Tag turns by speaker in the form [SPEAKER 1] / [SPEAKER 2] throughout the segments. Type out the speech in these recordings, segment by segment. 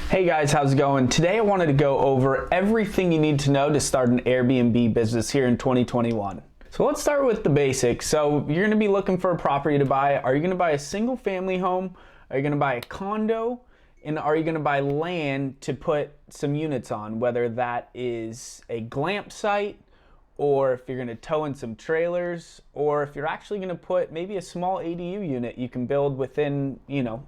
[SPEAKER 1] Hey guys, how's it going? Today I wanted to go over everything you need to know to start an Airbnb business here in 2021. So let's start with the basics. So you're going to be looking for a property to buy. Are you going to buy a single family home? Are you going to buy a condo? And are you going to buy land to put some units on, whether that is a glamp site, or if you're going to tow in some trailers, or if you're actually going to put maybe a small ADU unit you can build within,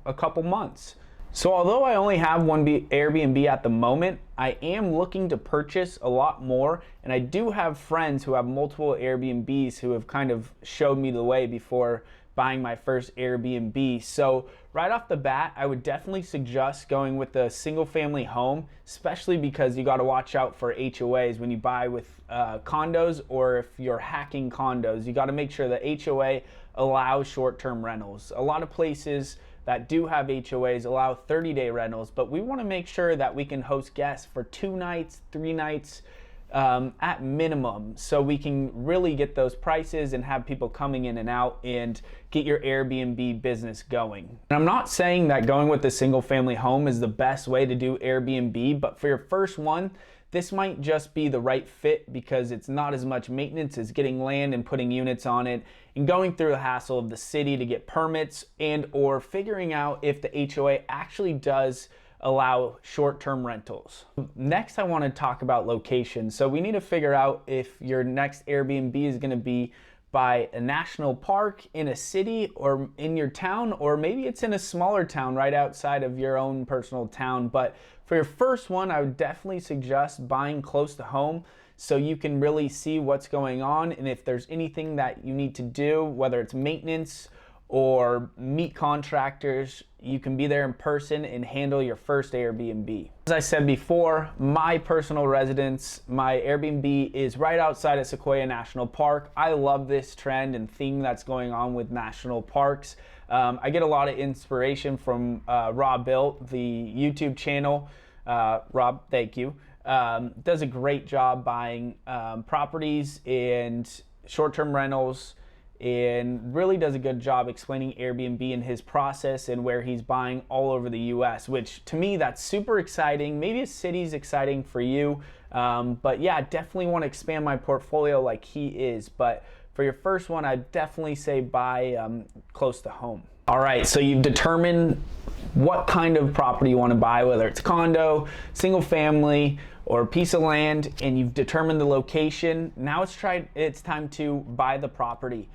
[SPEAKER 1] a couple months. So although I only have one Airbnb at the moment, I am looking to purchase a lot more, and I do have friends who have multiple Airbnbs who have kind of showed me the way before buying my first Airbnb. So right off the bat, I would definitely suggest going with a single family home, especially because you got to watch out for HOAs when you buy with condos, or if you're hacking condos, you got to make sure that HOA allows short-term rentals. A lot of places that do have HOAs allow 30-day rentals, but we want to make sure that we can host guests for 2 nights, 3 nights at minimum, so we can really get those prices and have people coming in and out and get your Airbnb business going. And I'm not saying that going with a single family home is the best way to do Airbnb, but for your first one, this might just be the right fit because it's not as much maintenance as getting land and putting units on it and going through the hassle of the city to get permits and or figuring out if the HOA actually does allow short-term rentals. Next, I want to talk about location. So we need to figure out if your next Airbnb is going to be by a national park in a city or in your town, or maybe it's in a smaller town right outside of your own personal town. But for your first one, I would definitely suggest buying close to home so you can really see what's going on, and if there's anything that you need to do, whether it's maintenance or meet contractors, you can be there in person and handle your first Airbnb. As I said before, my personal residence, my Airbnb is right outside of Sequoia National Park. I love this trend and theme that's going on with national parks. I get a lot of inspiration from Rob Built, the YouTube channel. Rob, thank you. Does a great job buying properties and short-term rentals, and really does a good job explaining Airbnb and his process and where he's buying all over the US, which to me, that's super exciting. Maybe a city's exciting for you, but yeah, definitely want to expand my portfolio like he is. But for your first one, I'd definitely say buy close to home. All right, so you've determined what kind of property you want to buy, whether it's condo, single family, or a piece of land, and you've determined the location. Now it's time to buy the property.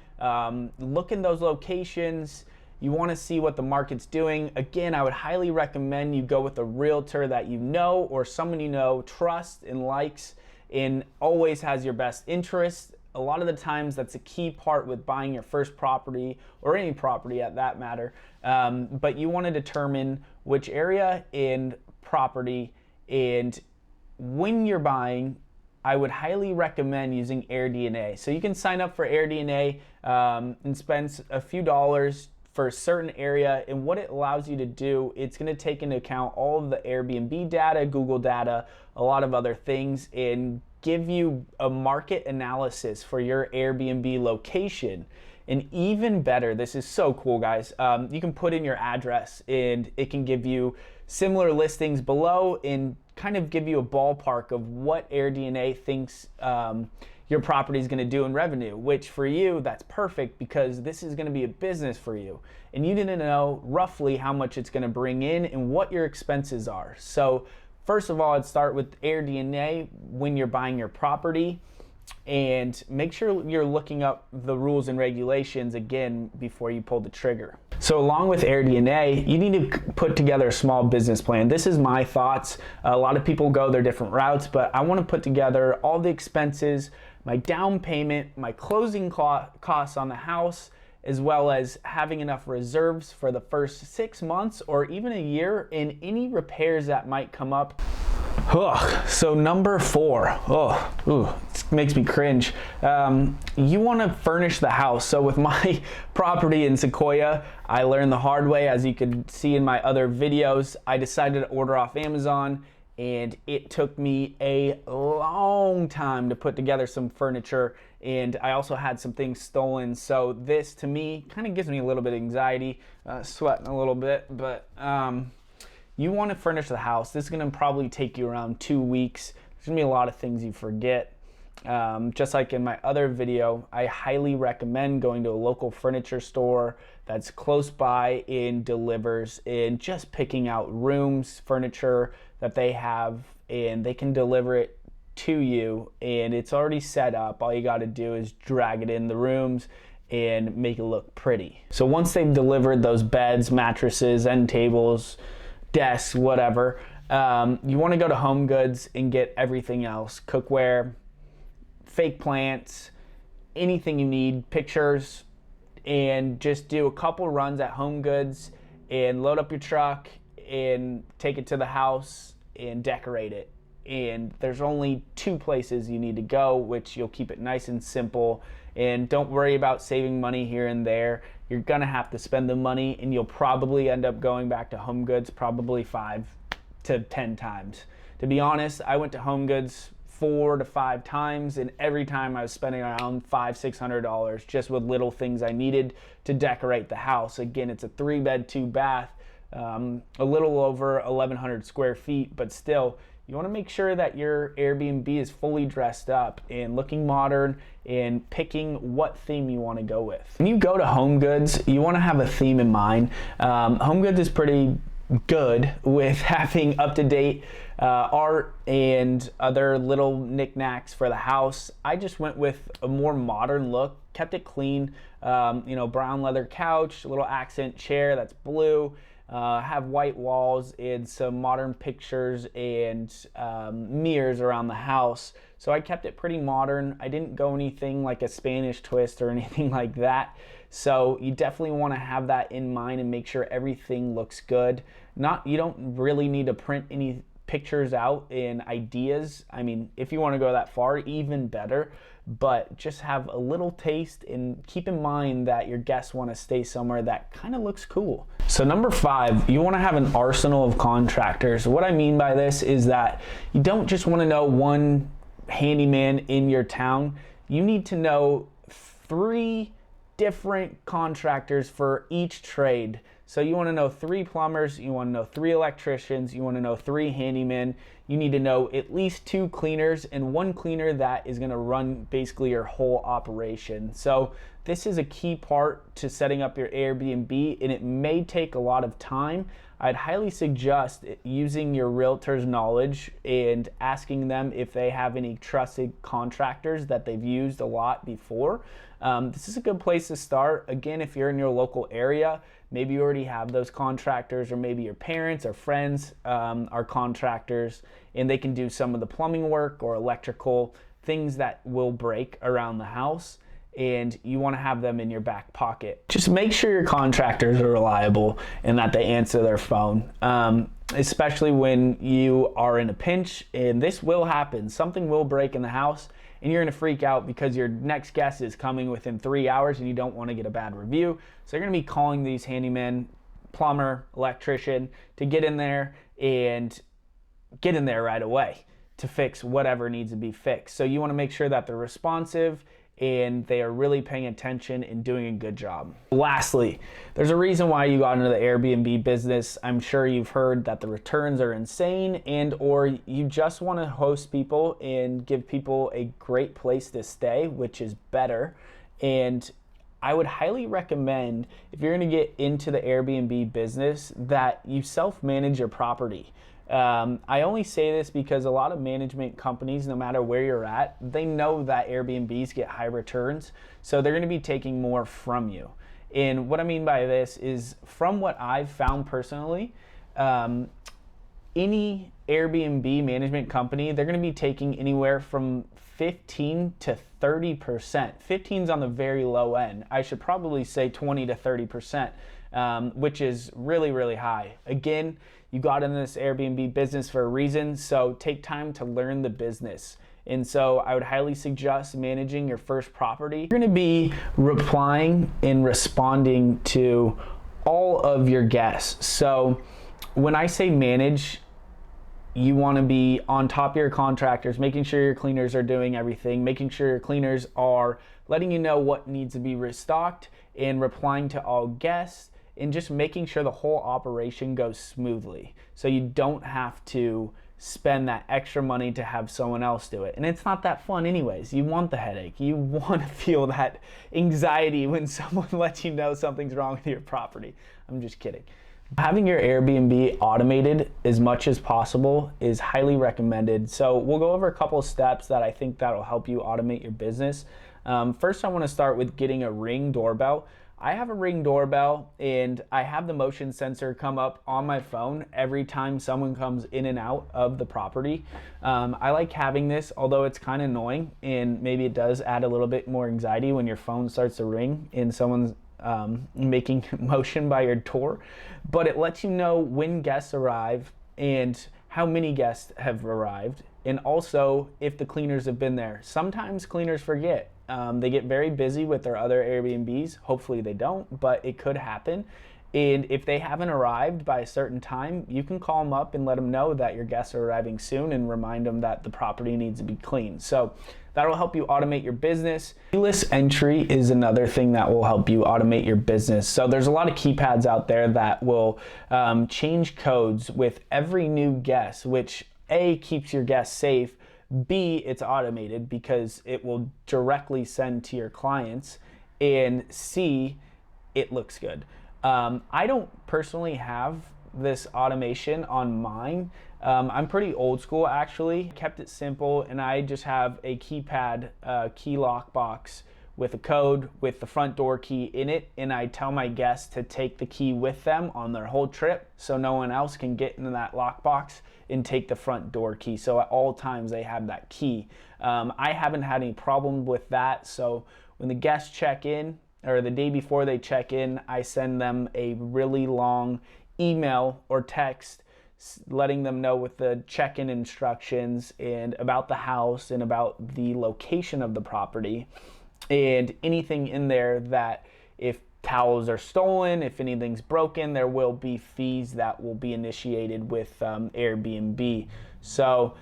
[SPEAKER 1] Look in those locations. You want to see what the market's doing. Again, I would highly recommend you go with a realtor that you know, or someone you know, trusts and likes, and always has your best interest. A lot of the times that's a key part with buying your first property, or any property at that matter. But you want to determine which area and property, and when you're buying, I would highly recommend using AirDNA. So you can sign up for AirDNA and spend a few dollars for a certain area, and what it allows you to do, it's going to take into account all of the Airbnb data, Google data, a lot of other things, and give you a market analysis for your Airbnb location. And even better, this is so cool, guys, you can put in your address and it can give you similar listings below and kind of give you a ballpark of what AirDNA thinks your property is going to do in revenue, which for you, that's perfect because this is going to be a business for you. And you need to know roughly how much it's going to bring in and what your expenses are. So first of all, I'd start with AirDNA when you're buying your property, and make sure you're looking up the rules and regulations again before you pull the trigger. So along with AirDNA, you need to put together a small business plan. This is my thoughts. A lot of people go their different routes, but I want to put together all the expenses, my down payment, my closing costs on the house, as well as having enough reserves for the first 6 months or even a year, and any repairs that might come up. So number 4, it makes me cringe. You want to furnish the house. So with my property in Sequoia, I learned the hard way. As you can see in my other videos, I decided to order off Amazon, and it took me a long time to put together some furniture, and I also had some things stolen. So this to me kind of gives me a little bit of anxiety, sweating a little bit, but you want to furnish the house. This is going to probably take you around 2 weeks. There's going to be a lot of things you forget. Just like in my other video, I highly recommend going to a local furniture store that's close by and delivers, and just picking out rooms, furniture that they have, and they can deliver it to you, and it's already set up. All you got to do is drag it in the rooms and make it look pretty. So once they've delivered those beds, mattresses, end tables, desks, whatever, you want to go to Home Goods and get everything else: cookware, fake plants, anything you need, pictures, and just do a couple runs at Home Goods and load up your truck and take it to the house and decorate it. And there's only 2 places you need to go, which you'll keep it nice and simple, and don't worry about saving money here and there. You're gonna have to spend the money, and you'll probably end up going back to Home Goods probably 5 to 10 times. To be honest, I went to Home Goods 4 to 5 times, and every time I was spending around $500-600 just with little things I needed to decorate the house. Again, it's a 3-bed, 2-bath, a little over 1,100 square feet, but still, you want to make sure that your Airbnb is fully dressed up and looking modern, and picking what theme you want to go with. When you go to Home Goods, you want to have a theme in mind. Home Goods is pretty good with having up-to-date art and other little knickknacks for the house. I just went with a more modern look, kept it clean, brown leather couch, a little accent chair that's blue, have white walls and some modern pictures and mirrors around the house. So I kept it pretty modern. I didn't go anything like a Spanish twist or anything like that. So you definitely want to have that in mind and make sure everything looks good. You don't really need to print any pictures out and ideas. I mean, if you want to go that far, even better, but just have a little taste, and keep in mind that your guests want to stay somewhere that kind of looks cool. So number 5, you want to have an arsenal of contractors. What I mean by this is that you don't just want to know one handyman in your town. You need to know 3 different contractors for each trade. So you want to know 3 plumbers, you want to know 3 electricians, you want to know 3 handymen. You need to know at least 2 cleaners, and 1 cleaner that is going to run basically your whole operation. So this is a key part to setting up your Airbnb, and it may take a lot of time. I'd highly suggest using your realtor's knowledge and asking them if they have any trusted contractors that they've used a lot before. This is a good place to start. Again, if you're in your local area, maybe you already have those contractors, or maybe your parents or friends are contractors, and they can do some of the plumbing work or electrical things that will break around the house, and you want to have them in your back pocket. Just make sure your contractors are reliable and that they answer their phone, especially when you are in a pinch, and this will happen. Something will break in the house, and you're going to freak out because your next guest is coming within 3 hours, and you don't want to get a bad review. So you're going to be calling these handymen, plumber, electrician, to get in there and get in there right away to fix whatever needs to be fixed. So you want to make sure that they're responsive and they are really paying attention and doing a good job. Lastly, there's a reason why you got into the Airbnb business. I'm sure you've heard that the returns are insane, and or you just want to host people and give people a great place to stay, which is better. And I would highly recommend, if you're going to get into the Airbnb business, that you self-manage your property. I only say this because a lot of management companies, no matter where you're at, they know that Airbnbs get high returns, so they're going to be taking more from you. And what I mean by this is, from what I've found personally, any Airbnb management company, they're going to be taking anywhere from 15 to 30%. 15's on the very low end. I should probably say 20 to 30%, which is really, really high. Again, you got in this Airbnb business for a reason, so take time to learn the business. And so I would highly suggest managing your first property. You're going to be replying and responding to all of your guests. So when I say manage, you want to be on top of your contractors, making sure your cleaners are doing everything, making sure your cleaners are letting you know what needs to be restocked, and replying to all guests, and just making sure the whole operation goes smoothly. So you don't have to spend that extra money to have someone else do it. And it's not that fun anyways. You want the headache. You want to feel that anxiety when someone lets you know something's wrong with your property. I'm just kidding. Having your Airbnb automated as much as possible is highly recommended. So we'll go over a couple of steps that I think that'll help you automate your business. First, I want to start with getting a Ring doorbell. I have a Ring doorbell and I have the motion sensor come up on my phone every time someone comes in and out of the property. I like having this, although it's kind of annoying and maybe it does add a little bit more anxiety when your phone starts to ring and someone's making motion by your door, but it lets you know when guests arrive and how many guests have arrived, and also if the cleaners have been there. Sometimes cleaners forget. They get very busy with their other Airbnbs. Hopefully they don't, but it could happen. And if they haven't arrived by a certain time, you can call them up and let them know that your guests are arriving soon and remind them that the property needs to be cleaned. So that'll help you automate your business. Keyless entry is another thing that will help you automate your business. So there's a lot of keypads out there that will change codes with every new guest, which A, keeps your guests safe, B, it's automated because it will directly send to your clients, and C, it looks good. I don't personally have this automation on mine. I'm pretty old school actually, kept it simple, and I just have a keypad key lock box with a code with the front door key in it, and I tell my guests to take the key with them on their whole trip so no one else can get into that lockbox and take the front door key. So at all times they have that key. I haven't had any problem with that, so when the guests check in, or the day before they check in, I send them a really long email or text letting them know with the check-in instructions and about the house and about the location of the property and anything in there that if towels are stolen, if anything's broken, there will be fees that will be initiated with Airbnb. So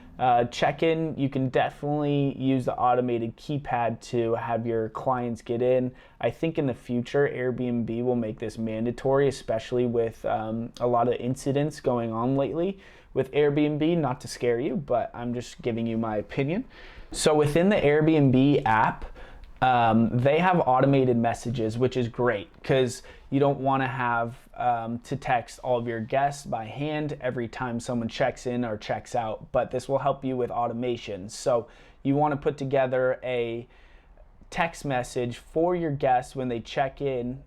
[SPEAKER 1] check-in, you can definitely use the automated keypad to have your clients get in. I think in the future, Airbnb will make this mandatory, especially with a lot of incidents going on lately with Airbnb. Not to scare you, but I'm just giving you my opinion. So within the Airbnb app, they have automated messages, which is great because you don't want to have to text all of your guests by hand every time someone checks in or checks out, but this will help you with automation. So you want to put together a text message for your guests when they check in,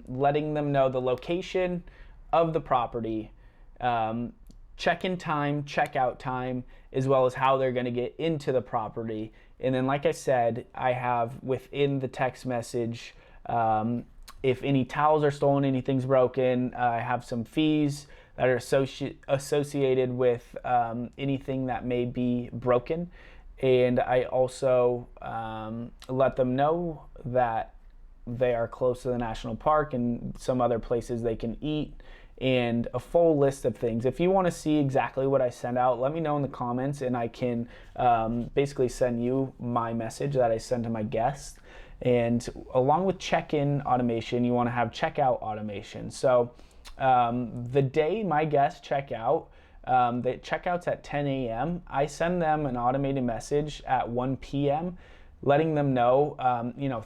[SPEAKER 1] letting them know the location of the property, check-in time, check-out time, as well as how they're going to get into the property. And then, like I said, I have within the text message, if any towels are stolen, anything's broken, I have some fees that are associated with anything that may be broken. And I also let them know that they are close to the national park and some other places they can eat, and a full list of things. If you want to see exactly what I send out, let me know in the comments and I can basically send you my message that I send to my guests. And along with check-in automation, you want to have checkout automation. So the day my guests check out, the checkout's at 10 a.m. I send them an automated message at 1 p.m. letting them know,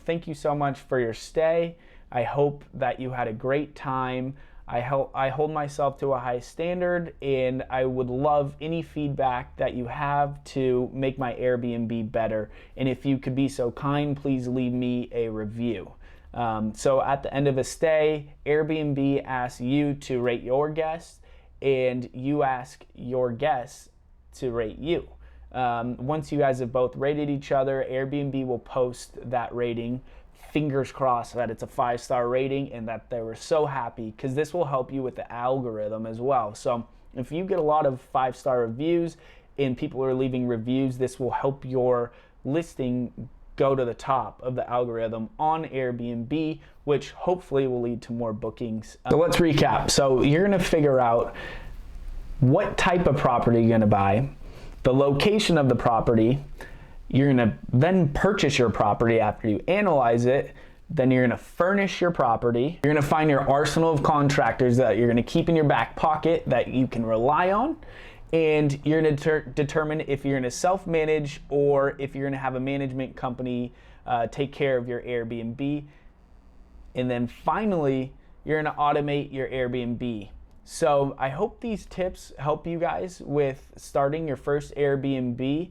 [SPEAKER 1] thank you so much for your stay. I hope that you had a great time. I hold myself to a high standard, and I would love any feedback that you have to make my Airbnb better. And if you could be so kind, please leave me a review. So at the end of a stay, Airbnb asks you to rate your guests, and you ask your guests to rate you. Once you guys have both rated each other, Airbnb will post that rating. Fingers crossed that it's a 5-star rating and that they were so happy, because this will help you with the algorithm as well. So if you get a lot of 5-star reviews and people are leaving reviews, this will help your listing go to the top of the algorithm on Airbnb, which hopefully will lead to more bookings. So let's recap. So you're going to figure out what type of property you're going to buy, the location of the property. You're going to then purchase your property after you analyze it, Then you're gonna furnish your property. You're gonna find your arsenal of contractors that you're gonna keep in your back pocket that you can rely on. And you're gonna determine if you're gonna self-manage or if you're gonna have a management company take care of your Airbnb. And then finally, you're gonna automate your Airbnb. So I hope these tips help you guys with starting your first Airbnb.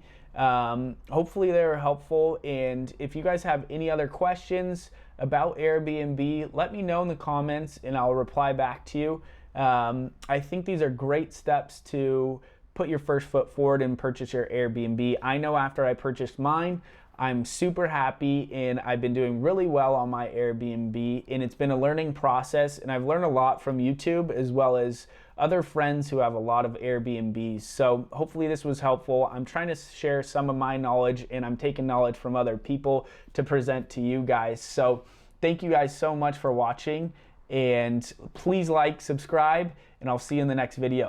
[SPEAKER 1] Hopefully they were helpful, and if you guys have any other questions about Airbnb, let me know in the comments and I'll reply back to you. I think these are great steps to put your first foot forward and purchase your Airbnb. I know after I purchased mine, I'm super happy and I've been doing really well on my Airbnb, and it's been a learning process, and I've learned a lot from YouTube as well as other friends who have a lot of Airbnbs. So hopefully this was helpful. I'm trying to share some of my knowledge, and I'm taking knowledge from other people to present to you guys. So thank you guys so much for watching, and please like, subscribe, and I'll see you in the next video.